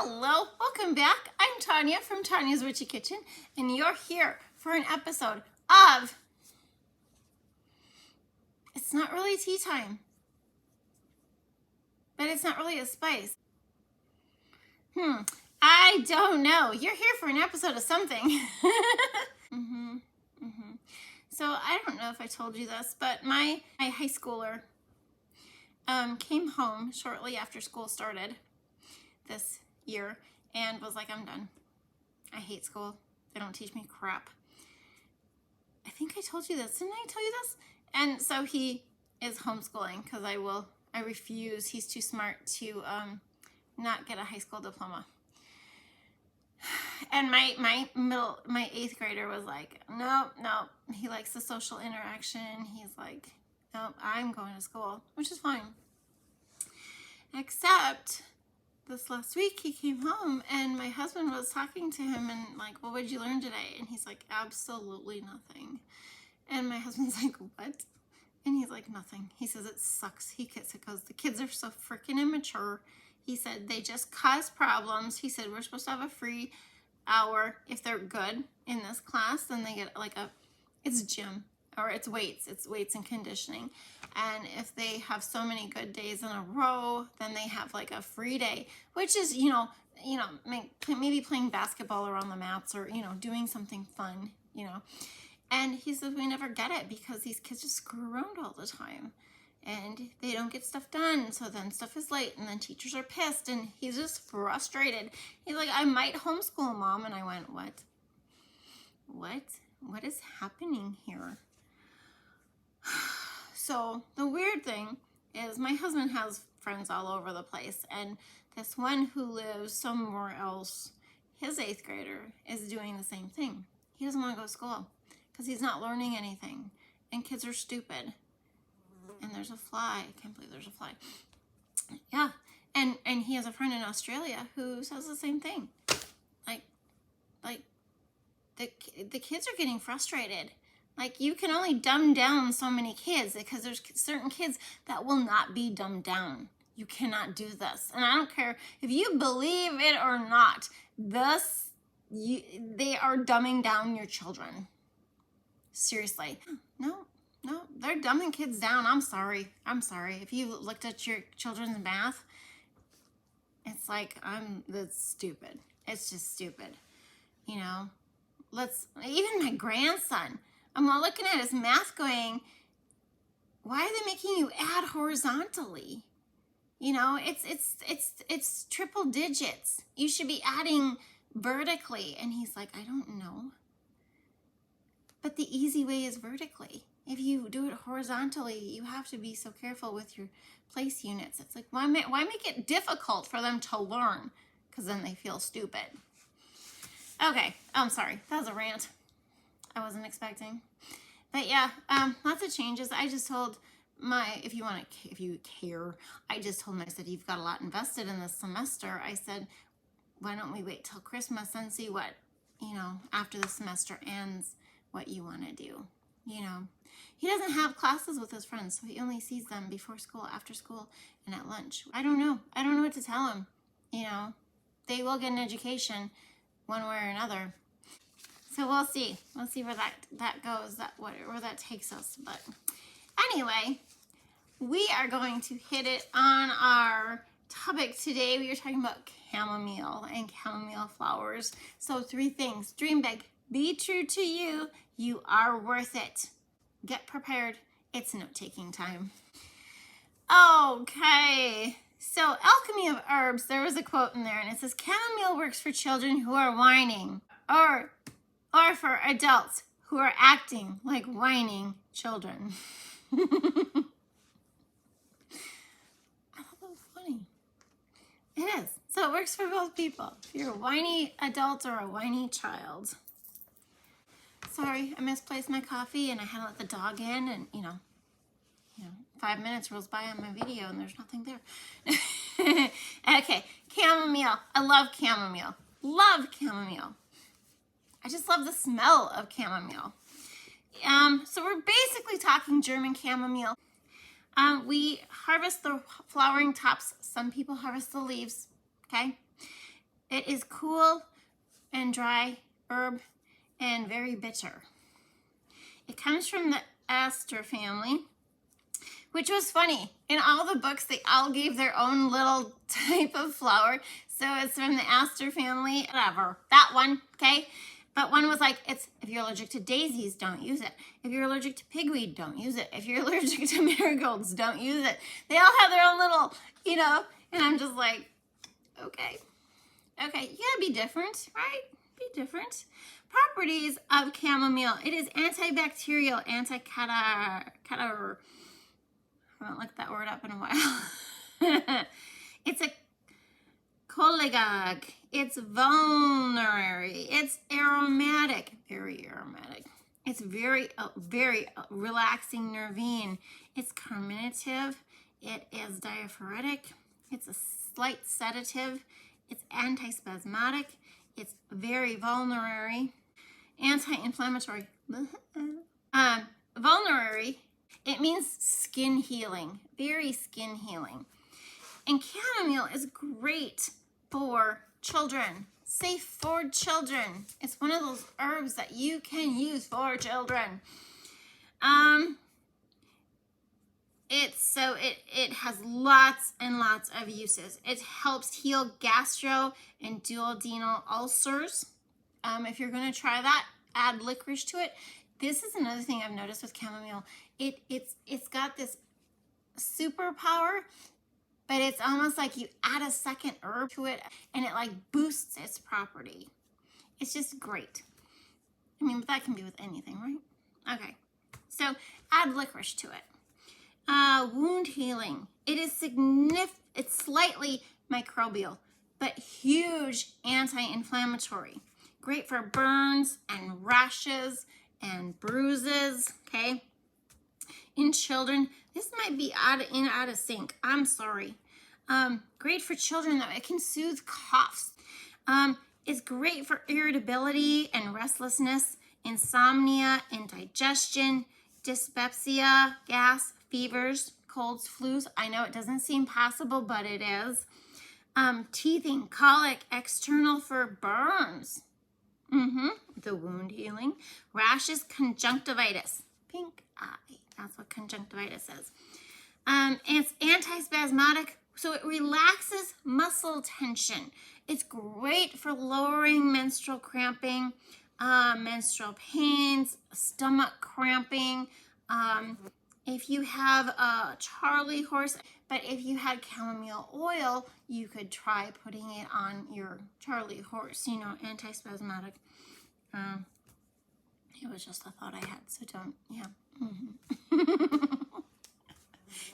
Hello, welcome back. I'm Tonya from Tonya's Witchy Kitchen, and you're here for an episode of It's Not Really Tea Time, but it's not really a spice. I don't know. You're here for an episode of something. So I don't know if I told you this, but my high schooler came home shortly after school started this year and was like, I'm done. I hate school. They don't teach me crap. I think I told you this. Didn't I tell you this? And so he is homeschooling because I refuse. He's too smart to not get a high school diploma. And my 8th grader was like, no. He likes the social interaction. He's like, no, I'm going to school, which is fine. Except this last week he came home and my husband was talking to him and like, well, what did you learn today? And he's like, absolutely nothing. And my husband's like, what? And he's like, nothing. He says, it sucks. He goes, the kids are so freaking immature. He said, they just cause problems. He said, we're supposed to have a free hour if they're good in this class. Then they get like it's gym or it's weights and conditioning. And if they have so many good days in a row, then they have like a free day, which is, maybe playing basketball around the mats or, doing something fun, And he says, we never get it because these kids just screw around all the time and they don't get stuff done. So then stuff is late and then teachers are pissed and he's just frustrated. He's like, I might homeschool, Mom. And I went, what? What is happening here? So the weird thing is my husband has friends all over the place. And this one who lives somewhere else, his 8th grader, is doing the same thing. He doesn't want to go to school because he's not learning anything. And kids are stupid. And there's a fly. I can't believe there's a fly. Yeah. And he has a friend in Australia who says the same thing. Like the kids are getting frustrated. Like, you can only dumb down so many kids because there's certain kids that will not be dumbed down. You cannot do this. And I don't care if you believe it or not. They are dumbing down your children. Seriously. No, they're dumbing kids down. I'm sorry. If you looked at your children's math, it's like, that's stupid. It's just stupid. Even my grandson, I'm looking at his math going, why are they making you add horizontally? It's triple digits. You should be adding vertically. And he's like, I don't know. But the easy way is vertically. If you do it horizontally, you have to be so careful with your place units. It's like, why make it difficult for them to learn? Because then they feel stupid. Okay, I'm sorry. That was a rant I wasn't expecting. But yeah, lots of changes. I just told if you care, I said, you've got a lot invested in this semester. I said, why don't we wait till Christmas and see what, after the semester ends, what you want to do. He doesn't have classes with his friends, so he only sees them before school, after school, and at lunch. I don't know what to tell him. They will get an education one way or another. So we'll see where that goes, where that takes us. But anyway, we are going to hit it on our topic today. We are talking about chamomile and chamomile flowers. So 3 things. Dream big. Be true to you. You are worth it. Get prepared. It's note-taking time. Okay. So Alchemy of Herbs, there was a quote in there and it says, chamomile works for children who are whining or for adults who are acting like whining children. I thought that was funny. It is. So it works for both people. If you're a whiny adult or a whiny child. Sorry, I misplaced my coffee and I had to let the dog in and, 5 minutes rolls by on my video and there's nothing there. Okay, chamomile. I love chamomile. Love chamomile. I just love the smell of chamomile. So we're basically talking German chamomile. We harvest the flowering tops. Some people harvest the leaves, okay? It is cool and dry herb and very bitter. It comes from the aster family, which was funny. In all the books, they all gave their own little type of flower. So it's from the aster family, whatever. That one, okay? But one was like, if you're allergic to daisies, don't use it. If you're allergic to pigweed, don't use it. If you're allergic to marigolds, don't use it. They all have their own little, and I'm just like, okay. Okay, you gotta be different, right? Be different. Properties of chamomile. It is antibacterial, anti-catar. I haven't looked that word up in a while. It's a cholagogue. It's vulnerary. It's aromatic. Very aromatic. It's very relaxing nervine. It's carminative. It is diaphoretic. It's a slight sedative. It's antispasmodic. It's very vulnerary. Anti-inflammatory. Vulnerary. It means skin healing. Very skin healing. And chamomile is great for children. Safe for children. It's one of those herbs that you can use for children. It has lots and lots of uses. It helps heal gastro and duodenal ulcers. If you're going to try that, add licorice to it. This is another thing I've noticed with chamomile. It's got this superpower, but it's almost like you add a second herb to it and it like boosts its property. It's just great. I mean, but that can be with anything, right? Okay, so add licorice to it. Wound healing. It is it's slightly microbial, but huge anti-inflammatory. Great for burns and rashes and bruises, okay? In children, this might be out of sync. I'm sorry. Great for children though. It can soothe coughs. It's great for irritability and restlessness, insomnia, indigestion, dyspepsia, gas, fevers, colds, flus. I know it doesn't seem possible, but it is. Teething, colic, external for burns. The wound healing. Rashes, conjunctivitis. Pink eye. That's what conjunctivitis is. It's antispasmodic, so it relaxes muscle tension. It's great for lowering menstrual cramping, menstrual pains, stomach cramping. If you have a Charlie horse, but if you had chamomile oil, you could try putting it on your Charlie horse, antispasmodic. It was just a thought I had, so don't,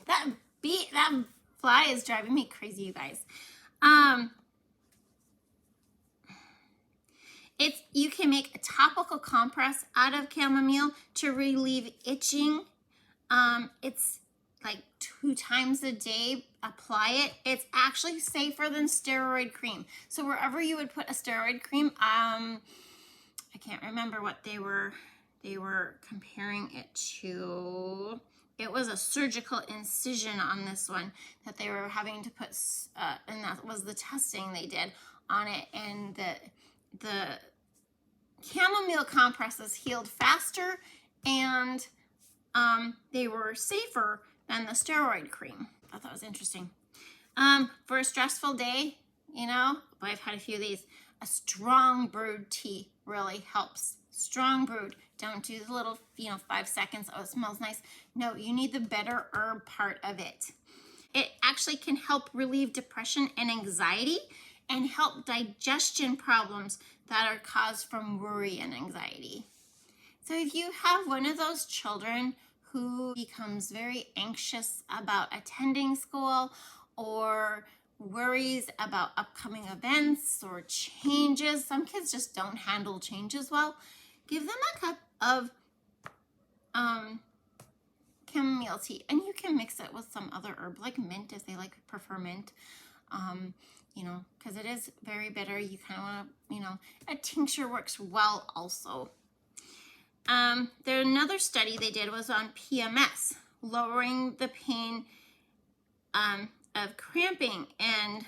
That fly is driving me crazy, you guys. You can make a topical compress out of chamomile to relieve itching. It's like 2 times a day, apply it. It's actually safer than steroid cream. So wherever you would put a steroid cream, I can't remember what they were comparing it to. It was a surgical incision on this one that they were having to put, and that was the testing they did on it. And the chamomile compresses healed faster, and they were safer than the steroid cream. I thought that was interesting. For a stressful day, boy, I've had a few of these. A strong brewed tea really helps. Strong brewed. Don't do the little, 5 seconds. Oh, it smells nice. No, you need the better herb part of it. It actually can help relieve depression and anxiety and help digestion problems that are caused from worry and anxiety. So if you have one of those children who becomes very anxious about attending school or worries about upcoming events or changes, some kids just don't handle changes well, give them a cup of chamomile tea, and you can mix it with some other herb like mint if they prefer mint, because it is very bitter. You kind of want to, a tincture works well also. Another study they did was on PMS, lowering the pain of cramping and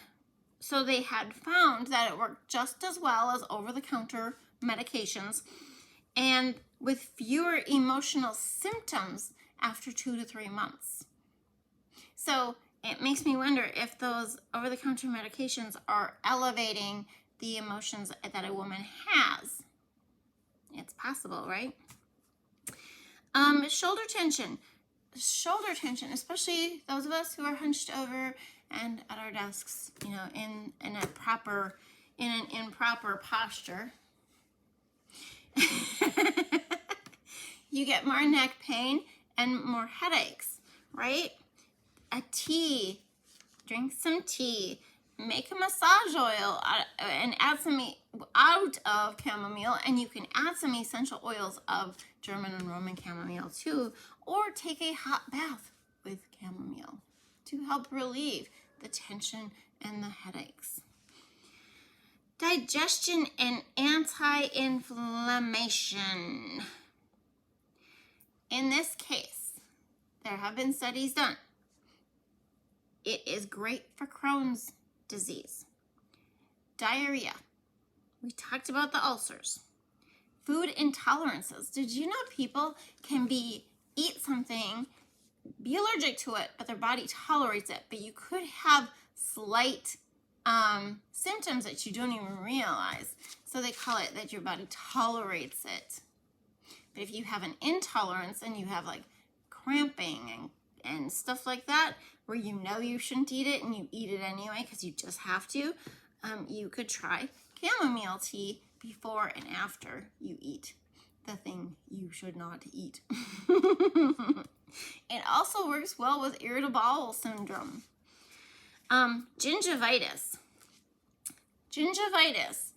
So they had found that it worked just as well as over-the-counter medications and with fewer emotional symptoms after 2 to 3 months. So it makes me wonder if those over-the-counter medications are elevating the emotions that a woman has. It's possible, right? Shoulder tension. Shoulder tension, especially those of us who are hunched over and at our desks, you know, in an improper posture. You get more neck pain and more headaches, right? A tea, drink some tea, make a massage oil and add some out of chamomile, and you can add some essential oils of German and Roman chamomile too, or take a hot bath with chamomile to help relieve the tension and the headaches. Digestion and anti-inflammation. In this case, there have been studies done. It is great for Crohn's disease, diarrhea. We talked about the ulcers, food intolerances. Did you know people can eat something, be allergic to it, but their body tolerates it, but you could have slight symptoms that you don't even realize. So they call it that your body tolerates it. But if you have an intolerance and you have like cramping and stuff like that, where you know you shouldn't eat it and you eat it anyway because you just have to, you could try chamomile tea before and after you eat the thing you should not eat. It also works well with irritable bowel syndrome. Gingivitis. Gingivitis.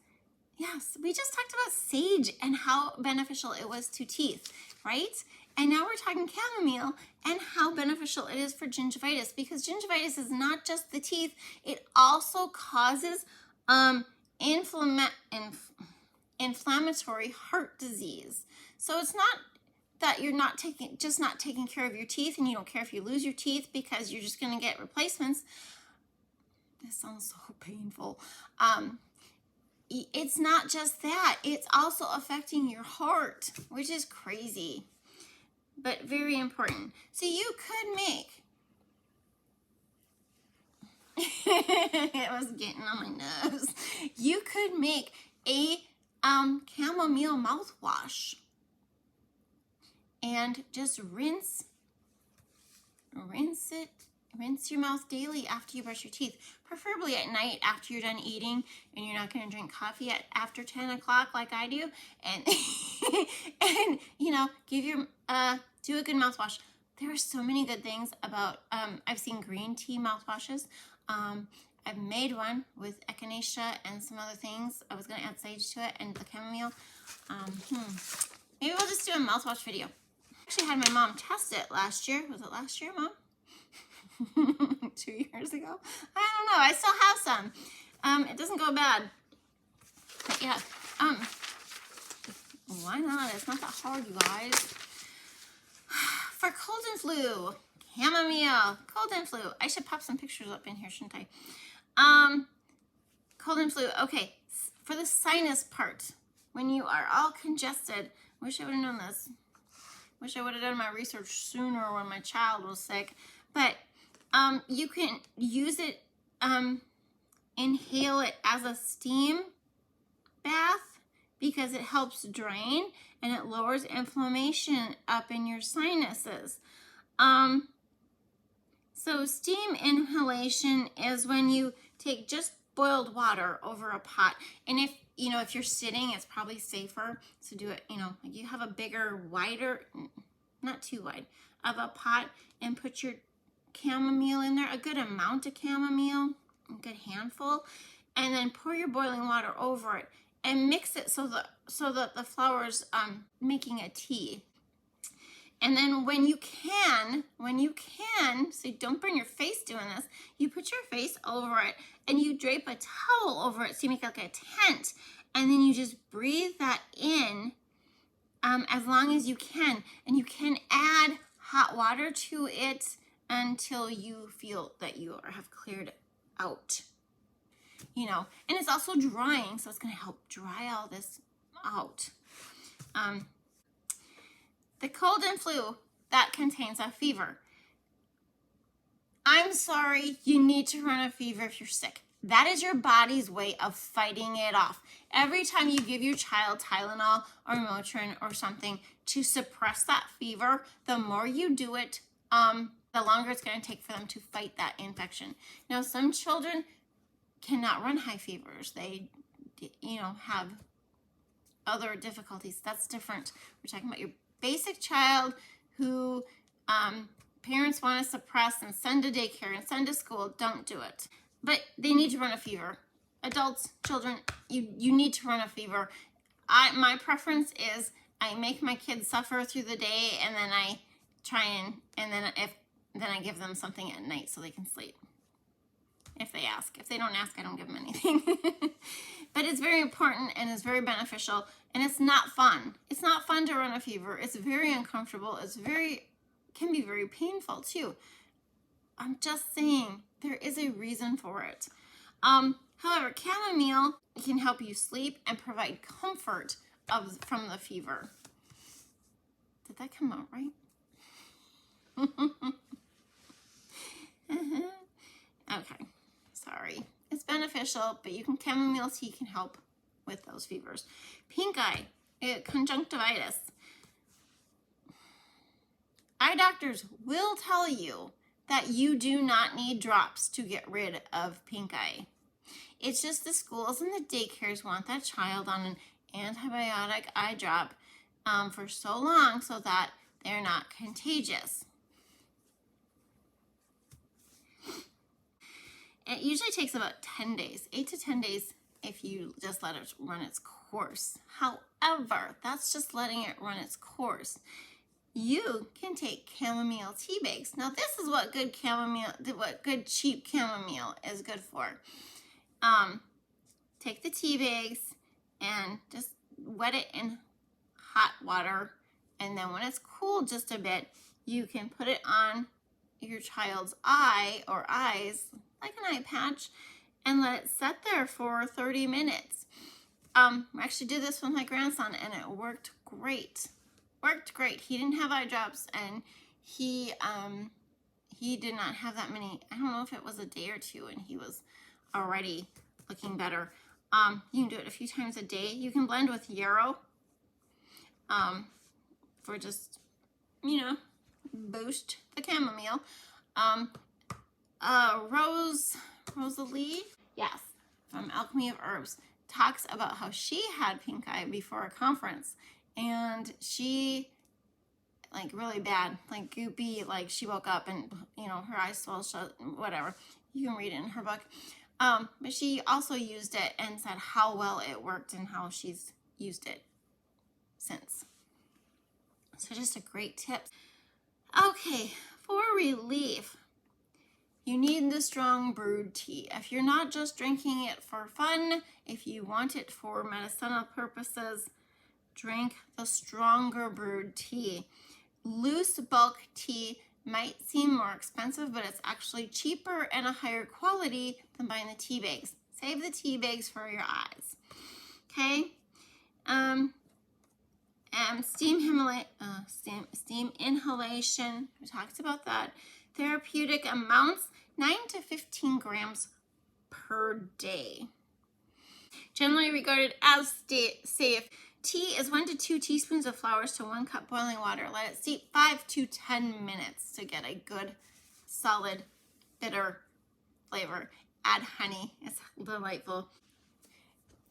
Yes, we just talked about sage and how beneficial it was to teeth, right? And now we're talking chamomile and how beneficial it is for gingivitis, because gingivitis is not just the teeth, it also causes inflammatory heart disease. So it's not that you're not taking care of your teeth and you don't care if you lose your teeth because you're just going to get replacements. This sounds so painful. It's not just that, it's also affecting your heart, which is crazy, but very important. So you could make, it was getting on my nerves. You could make a chamomile mouthwash and just rinse your mouth daily after you brush your teeth, preferably at night after you're done eating and you're not going to drink coffee after 10 o'clock like I do, and and you know, do a good mouthwash. There are so many good things about, I've seen green tea mouthwashes. I've made one with echinacea and some other things. I was going to add sage to it and the chamomile. Maybe we'll just do a mouthwash video. I actually had my mom test it last year. Was it last year, Mom? 2 years ago? I don't know. I still have some. It doesn't go bad. But yeah. Why not? It's not that hard, you guys. For cold and flu, chamomile, cold and flu. I should pop some pictures up in here, shouldn't I? Cold and flu. Okay. For the sinus part, when you are all congested, wish I would have known this. Wish I would have done my research sooner when my child was sick. But you can use it, inhale it as a steam bath because it helps drain and it lowers inflammation up in your sinuses. So steam inhalation is when you take just boiled water over a pot. And if you're sitting, it's probably safer to do it, like you have a bigger, wider, not too wide, of a pot, and put your chamomile in there, a good amount of chamomile, a good handful, and then pour your boiling water over it and mix it so that the flower's making a tea. And then when you can, so you don't burn your face doing this, you put your face over it and you drape a towel over it so you make like a tent, and then you just breathe that in as long as you can, and you can add hot water to it until you feel that you have cleared out. you know, and it's also drying, so it's going to help dry all this out. The cold and flu, that contains a fever. I'm sorry, you need to run a fever if you're sick. That is your body's way of fighting it off. Every time you give your child Tylenol or Motrin or something to suppress that fever, the more you do it, the longer it's going to take for them to fight that infection. Now, some children cannot run high fevers. They, you know, have other difficulties. That's different. We're talking about your basic child who parents want to suppress and send to daycare and send to school. Don't do it. But they need to run a fever. Adults, children, you need to run a fever. My preference is I make my kids suffer through the day, and then I try and then I give them something at night so they can sleep. If they ask. If they don't ask, I don't give them anything. But it's very important and it's very beneficial, and it's not fun. It's not fun to run a fever. It's very uncomfortable. Can be very painful too. I'm just saying there is a reason for it. However, chamomile can help you sleep and provide comfort from the fever. Did that come out right? Okay, sorry. It's beneficial, but chamomile tea can help with those fevers. Pink eye, conjunctivitis. Eye doctors will tell you that you do not need drops to get rid of pink eye. It's just the schools and the daycares want that child on an antibiotic eye drop for so long so that they're not contagious. It usually takes about 10 days, 8 to 10 days if you just let it run its course. However, that's just letting it run its course. You can take chamomile tea bags. Now, this is what good cheap chamomile is good for. Take the tea bags and just wet it in hot water. And then when it's cooled just a bit, you can put it on your child's eye or eyes, like an eye patch, and let it set there for 30 minutes. I actually did this with my grandson, and it worked great. He didn't have eye drops, and he did not have that many. I don't know if it was a day or two, and he was already looking better. You can do it a few times a day. You can blend with yarrow for just, boost the chamomile. Rosalee, yes, from Alchemy of Herbs, talks about how she had pink eye before a conference, and she, really bad, goopy, she woke up and, her eyes swelled shut, whatever. You can read it in her book. But she also used it and said how well it worked and how she's used it since. So just a great tip. Okay, for relief, you need the strong brewed tea. If you're not just drinking it for fun, if you want it for medicinal purposes, drink the stronger brewed tea. Loose bulk tea might seem more expensive, but it's actually cheaper and a higher quality than buying the tea bags. Save the tea bags for your eyes. Okay? Steam inhalation. We talked about that. Therapeutic amounts, 9 to 15 grams per day. Generally regarded as safe. Tea is 1 to 2 teaspoons of flowers to 1 cup boiling water. Let it steep 5 to 10 minutes to get a good, solid, bitter flavor. Add honey. It's delightful.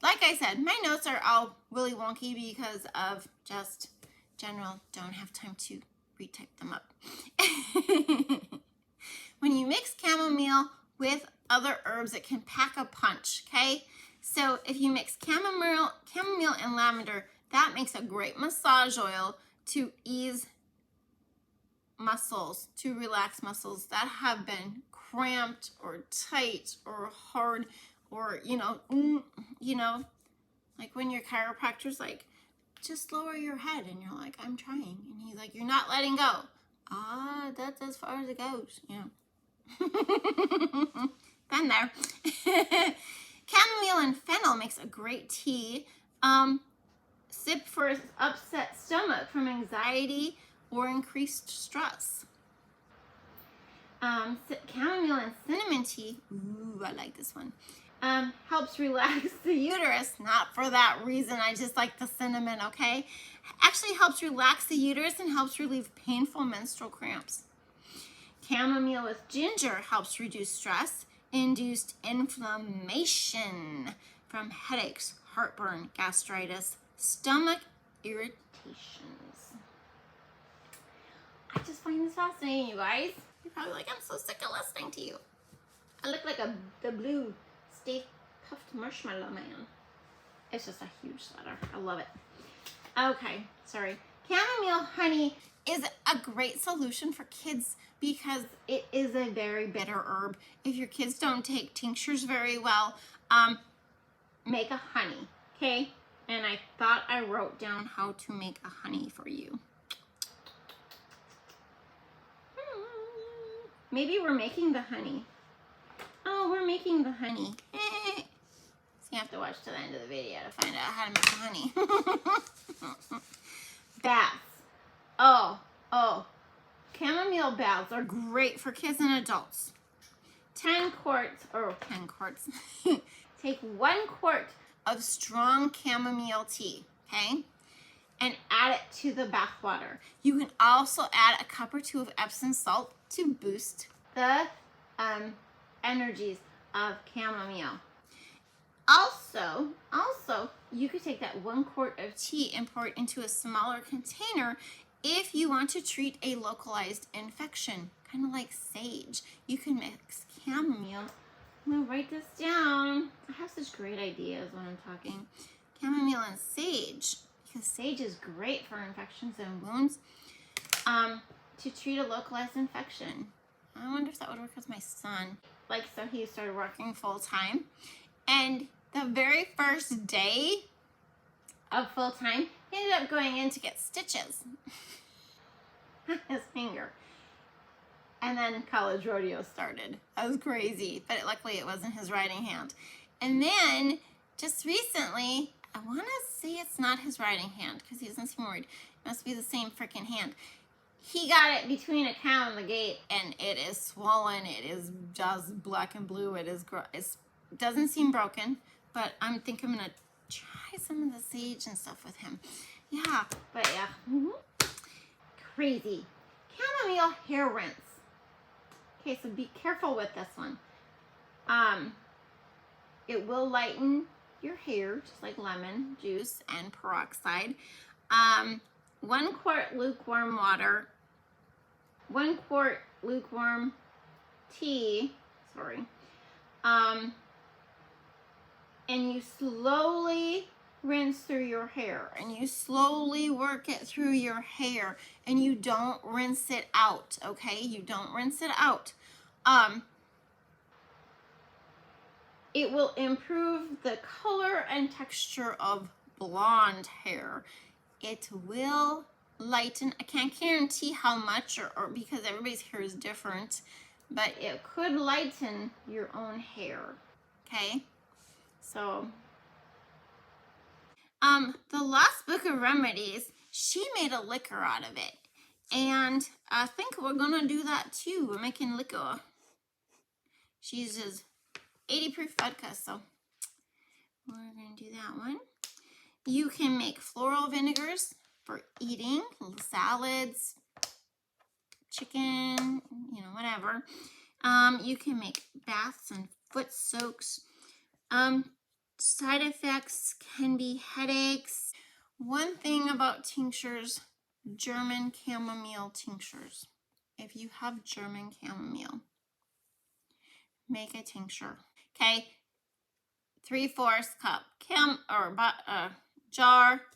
Like I said, my notes are all really wonky because of just general, don't have time to retype them up. When you mix chamomile with other herbs, it can pack a punch, okay? So if you mix chamomile and lavender, that makes a great massage oil to ease muscles, to relax muscles that have been cramped or tight or hard, or, like when your chiropractor's like, just lower your head, and you're like, I'm trying. And he's like, you're not letting go. That's as far as it goes, Been there. Chamomile and fennel makes a great tea. Sip for upset stomach from anxiety or increased stress. Chamomile and cinnamon tea. Ooh, I like this one. Helps relax the uterus. Not for that reason. I just like the cinnamon, okay? Actually helps relax the uterus and helps relieve painful menstrual cramps. Chamomile with ginger helps reduce stress, induced inflammation from headaches, heartburn, gastritis, stomach irritations. I just find this fascinating, you guys. You're probably like, I'm so sick of listening to you. I look like the blue Stay Puffed Marshmallow Man. It's just a huge sweater. I love it. Okay, sorry. Chamomile honey is a great solution for kids because it is a very bitter herb. If your kids don't take tinctures very well, make a honey, okay? And I thought I wrote down how to make a honey for you. Maybe we're making the honey. Oh, we're making the honey. So you have to watch to the end of the video to find out how to make the honey. Baths. Oh. Chamomile baths are great for kids and adults. 10 quarts. Take 1 quart of strong chamomile tea, okay? And add it to the bath water. You can also add a cup or 2 of Epsom salt to boost the energies of chamomile. Also, you could take that 1 quart of tea and pour it into a smaller container if you want to treat a localized infection, kind of like sage. You can mix chamomile. I'm gonna write this down. I have such great ideas when I'm talking. Chamomile and sage, because sage is great for infections and wounds, to treat a localized infection. I wonder if that would work with my son. Like, so he started working full time, and the very first day of full time, he ended up going in to get stitches on his finger. And then college rodeo started. That was crazy, but luckily it wasn't his writing hand. And then just recently, I want to say it's not his writing hand because he doesn't seem worried. It must be the same freaking hand. He got it between a cow and the gate, and it is swollen. It is just black and blue. It doesn't seem broken, but I think I'm gonna try some of the sage and stuff with him. Yeah, but yeah, crazy. Chamomile hair rinse. Okay, so be careful with this one. It will lighten your hair, just like lemon juice and peroxide. 1 quart lukewarm water, 1 quart lukewarm tea, and you slowly rinse through your hair, and you slowly work it through your hair, and you don't rinse it out, okay? You don't rinse it out. It will improve the color and texture of blonde hair. It will lighten, I can't guarantee how much or because everybody's hair is different, but it could lighten your own hair, okay? So, the last book of Remedies, she made a liquor out of it. And I think we're gonna do that too. We're making liquor. She uses 80 proof vodka, so we're gonna do that one. You can make floral vinegars for eating, little salads, chicken, whatever. You can make baths and foot soaks. Side effects can be headaches. One thing about tinctures, German chamomile tinctures. If you have German chamomile, make a tincture. Okay, 3/4 cup jar,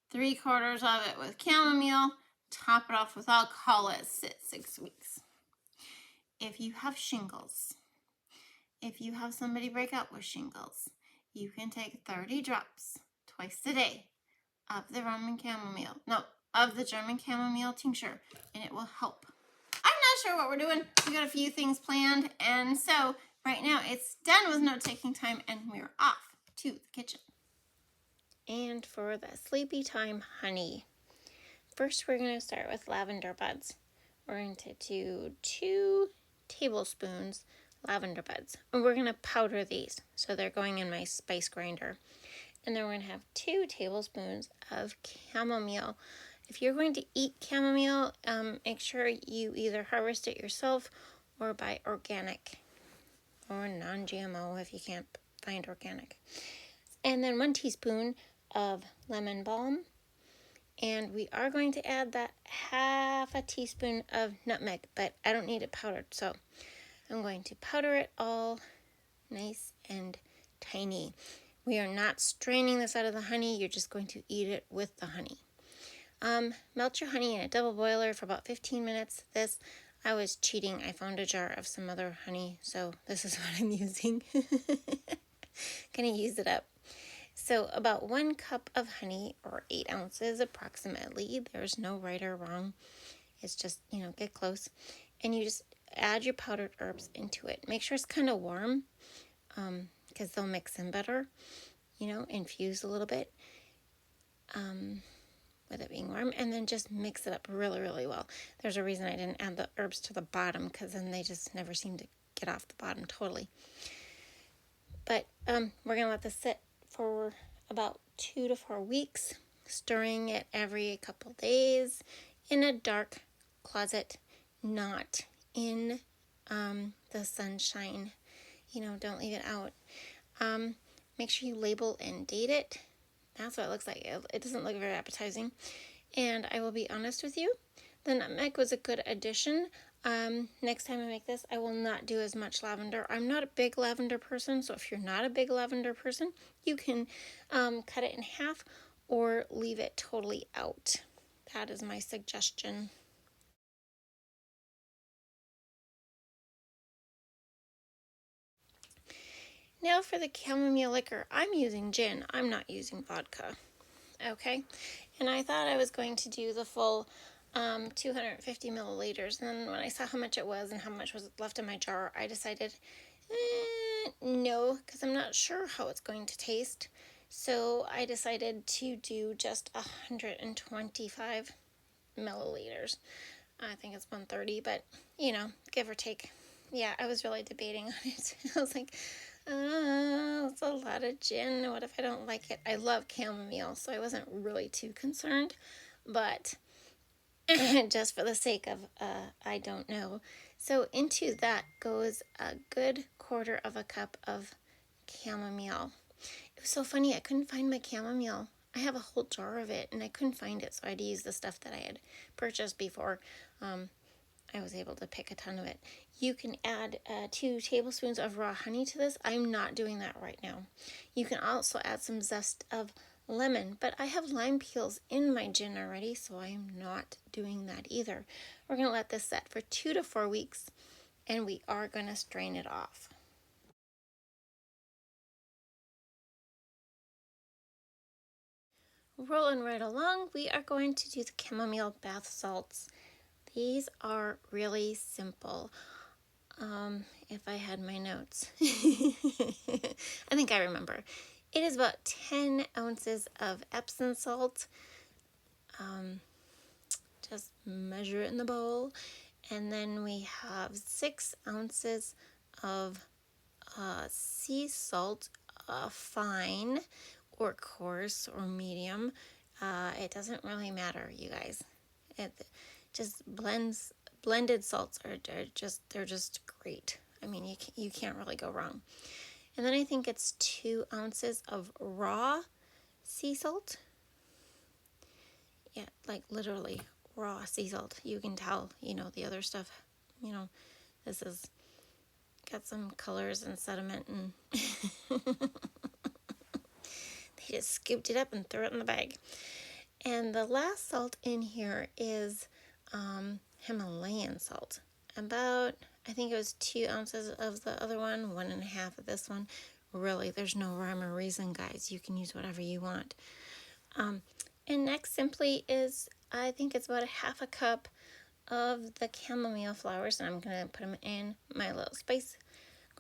3/4 of it with chamomile. Top it off with alcohol. Let it sit 6 weeks. If you have shingles, if you have somebody break up with shingles, you can take 30 drops twice a day of the German chamomile tincture, and it will help. I'm not sure what we're doing. We got a few things planned, and so Right now it's done with note taking time and we're off to the kitchen. And for the sleepy time honey, first we're going to start with lavender buds. We're going to do 2 tablespoons lavender buds. And we're going to powder these. So they're going in my spice grinder. And then we're going to have 2 tablespoons of chamomile. If you're going to eat chamomile, make sure you either harvest it yourself or buy organic or non-GMO if you can't find organic. And then 1 teaspoon of lemon balm. And we are going to add that half a teaspoon of nutmeg, but I don't need it powdered. So I'm going to powder it all nice and tiny. We are not straining this out of the honey. You're just going to eat it with the honey. Melt your honey in a double boiler for about 15 minutes. I was cheating. I found a jar of some other honey, so this is what I'm using. Gonna use it up. So about 1 cup of honey, or 8 ounces approximately. There's no right or wrong. It's just, get close. And you just add your powdered herbs into it. Make sure it's kind of warm, because they'll mix in better, infuse a little bit with it being warm. And then just mix it up really, really well. There's a reason I didn't add the herbs to the bottom, because then they just never seem to get off the bottom totally. But we're going to let this sit for about 2 to 4 weeks, stirring it every couple days in a dark closet, not in the sunshine. Don't leave it out. Make sure you label and date it. That's what it looks like. It doesn't look very appetizing. And I will be honest with you, the nutmeg was a good addition. Next time I make this, I will not do as much lavender. I'm not a big lavender person, so if you're not a big lavender person, you can cut it in half or leave it totally out. That is my suggestion. Now for the chamomile liquor, I'm using gin. I'm not using vodka. Okay? And I thought I was going to do the full 250 milliliters. And then when I saw how much it was and how much was left in my jar, I decided, no, because I'm not sure how it's going to taste. So I decided to do just 125 milliliters. I think it's 130, but, give or take. Yeah, I was really debating on it. I was like, it's a lot of gin. What if I don't like it? I love chamomile, so I wasn't really too concerned. But just for the sake of, I don't know. So into that goes a good 1/4 cup of chamomile. It was so funny. I couldn't find my chamomile. I have a whole jar of it, and I couldn't find it, so I had to use the stuff that I had purchased before. I was able to pick a ton of it. You can add 2 tablespoons of raw honey to this. I'm not doing that right now. You can also add some zest of lemon, but I have lime peels in my gin already, so I am not doing that either. We're going to let this set for 2 to 4 weeks, and we are going to strain it off. Rolling right along, we are going to do the chamomile bath salts. These are really simple. If I had my notes. I think I remember. It is about 10 ounces of Epsom salt. Just measure it in the bowl. And then we have 6 ounces of sea salt, fine or coarse or medium. It doesn't really matter, you guys. It just blended salts are just great. I mean, you can't really go wrong. And then I think it's 2 ounces of raw sea salt. Yeah, like literally raw sea salt. You can tell, the other stuff, this has got some colors and sediment, and they just scooped it up and threw it in the bag. And the last salt in here is Himalayan salt. About, I think it was 2 ounces of the other one, 1.5 of this one. Really, there's no rhyme or reason, guys. You can use whatever you want. And next simply is, I think it's about 1/2 cup of the chamomile flowers, and I'm going to put them in my little spice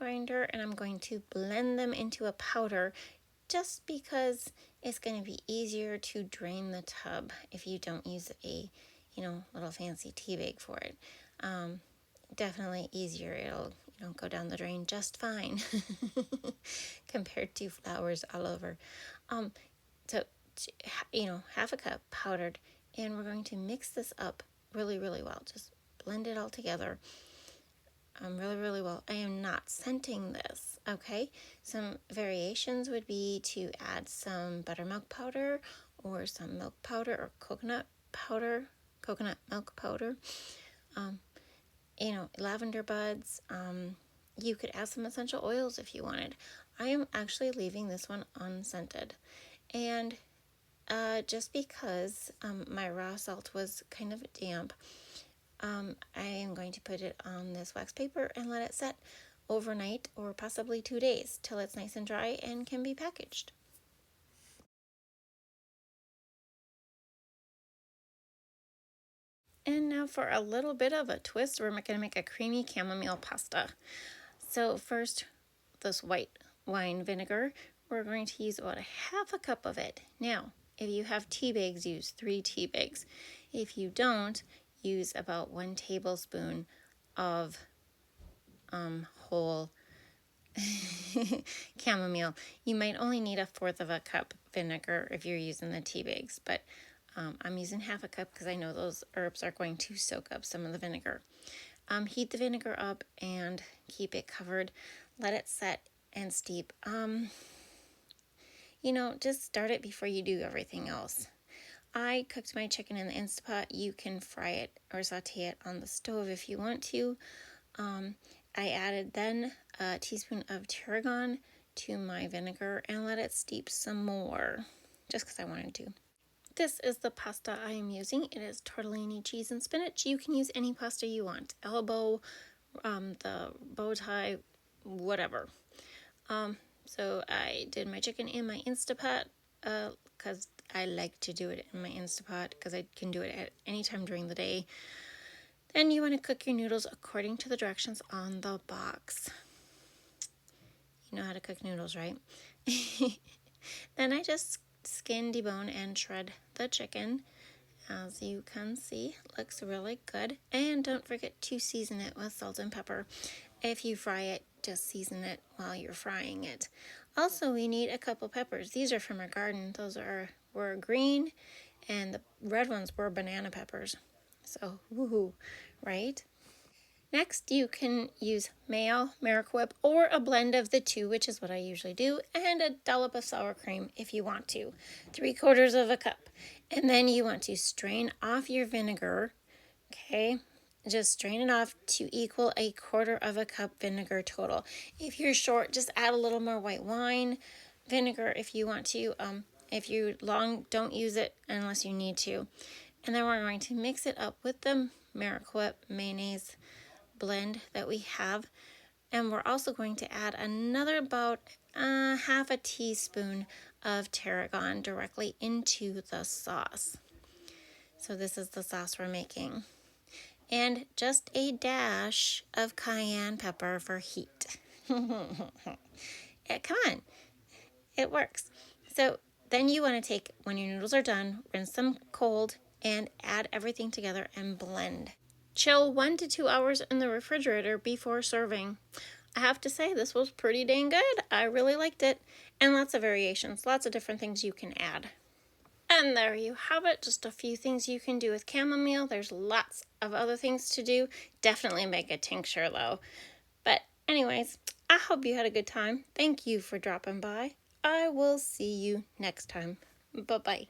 grinder and I'm going to blend them into a powder just because it's going to be easier to drain the tub if you don't use a, little fancy tea bag for it. Definitely easier. It'll, go down the drain just fine compared to flowers all over. So, half a cup powdered, and we're going to mix this up really, really well. Just blend it all together really, really well. I am not scenting this, okay? Some variations would be to add some buttermilk powder or some milk powder or coconut milk powder. Lavender buds. You could add some essential oils if you wanted. I am actually leaving this one unscented. And just because my raw salt was kind of damp, I am going to put it on this wax paper and let it set overnight or possibly 2 days till it's nice and dry and can be packaged. And now for a little bit of a twist, we're going to make a creamy chamomile pasta. So first, this white wine vinegar, we're going to use about half a cup of it. Now, if you have tea bags, use 3 tea bags. If you don't, use about 1 tablespoon of whole chamomile. You might only need 1/4 of a cup vinegar if you're using the tea bags, but I'm using half a cup because I know those herbs are going to soak up some of the vinegar. Heat the vinegar up and keep it covered. Let it set and steep. Just start it before you do everything else. I cooked my chicken in the Instapot. You can fry it or saute it on the stove if you want to. I added then a teaspoon of tarragon to my vinegar and let it steep some more, just because I wanted to. This is the pasta I am using. It is tortellini cheese and spinach. You can use any pasta you want. Elbow, the bow tie, whatever. So I did my chicken in my Instapot because I like to do it in my Instapot because I can do it at any time during the day. Then you want to cook your noodles according to the directions on the box. You know how to cook noodles, right? Then I just skin, debone, and shred the chicken. As you can see, looks really good. And don't forget to season it with salt and pepper. If you fry it, just season it while you're frying it. Also, we need a couple peppers. These are from our garden. Those were green, and the red ones were banana peppers. So, woohoo, right? Next, you can use mayo, Miracle Whip, or a blend of the two, which is what I usually do, and a dollop of sour cream if you want to, 3/4 of a cup. And then you want to strain off your vinegar, okay? Just strain it off to equal 1/4 of a cup vinegar total. If you're short, just add a little more white wine vinegar if you want to. If you're long, don't use it unless you need to. And then we're going to mix it up with the Miracle Whip mayonnaise blend that we have. And we're also going to add another about 1/2 teaspoon of tarragon directly into the sauce. So this is the sauce we're making. And just a dash of cayenne pepper for heat. Come on, it works. So then you want to take, when your noodles are done, rinse them cold and add everything together and blend. Chill 1 to 2 hours in the refrigerator before serving. I have to say, this was pretty dang good. I really liked it. And lots of variations, lots of different things you can add. And there you have it, just a few things you can do with chamomile. There's lots of other things to do. Definitely make a tincture though. But anyways, I hope you had a good time. Thank you for dropping by. I will see you next time. Bye-bye.